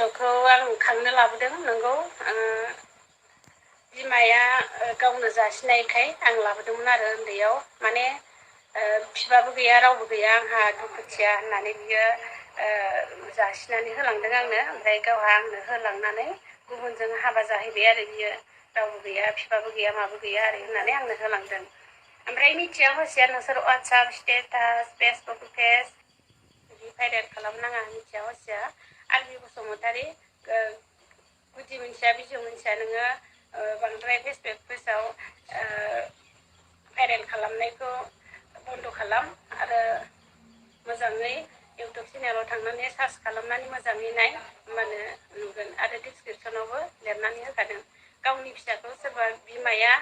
गथ'खौ आं खांनो लाबोदों नंगौ बिमाया गावनो जासिनायखाय आं लाबोदोंमोन आरो उन्दैयाव माने बिफाबो गैया रावबो गैया आंहा दुखुथिया होननानै बियो जासिनानै होलांदों आंनो ओमफ्राय गावहा आंनो होलांनानै गुबुनजों हाबा जाहैबाय आरो बियो रावबो गैया बिफाबो गैया माबो गैया आरो होननानै आंनो होलांदों ओमफ्राय मिथिया हसिया नोंसोर वाट्सएप स्टेटास फेसबुक पेज बिदि भाइरेल खालामनाङा मिथिया हसिया आलबि बसुमतारी गुदि मोनथिया बिजौ मोनथिया नोङो बांद्राय फेसबुक पेजाव भाइरेल खालामनायखौ बन्द' खालाम आरो मोजाङै इउटुब चेनेलाव थांनानै सार्च खालामनानै मोजाङै नाय होमबानो नुगोन आरो डिसक्रिपसनावबो लिरनानै होखादों गावनि फिसाखौ सोरबा बिमाया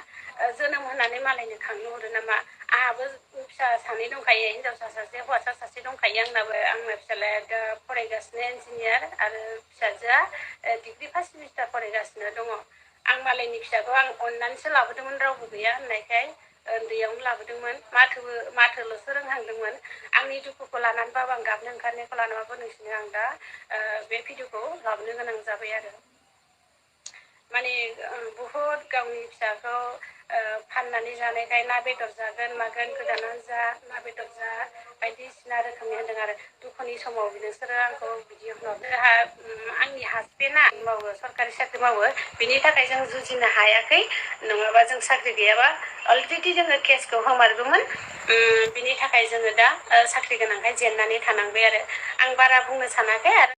जोनोम होनानै मालायनो खांनो हरो नामा आंहाबो फिसा सानै दंखायो हिनजावसा सासे हौवासा सासे दंखायो आंना फिसालाया दा फरायगासिनो इन्जिनियार आरो फिसाजोआ डिग्रि फार्स्ट सेमिस्टार फरायगासिनो दङ आं मालायनि फिसाखौ आं अननानैसो लाबोदोंमोन रावबो गैया होननायखाय उन्दैयावनो लाबोदोंमोन माथोल'सो रोंहांदोंमोन आंनि दुखुखौ लानानैबाबो आं गाबनो ओंखारनायखौ लानानैबाबो नोंसिनो आं दा बे भिडिअखौ लाबोनो गोनां जाबाय आरो माने बुहुद गावनि फिसाखौ फाननानै जानायखाय ना बेदर जागोन मागोन गोदानानै जा ना बेदर जा बायदिसिना रोखोमनि होनदों आरो दुखुनि समाव नोंसोरो आंखौ बिदि जोंहा आंनि हासबेन्डआ मावो सरकारि साख्रि मावो बिनि थाखाय जों जुजिनो हायाखै नङाबा जों साख्रि गैयाबा अलरेडि जोङो केसखौ होमारगौमोन बिनि थाखाय जोङो दा साख्रि गोनांखाय जेननानै थानांबाय आरो आं बारा बुंनो सानाखै आरो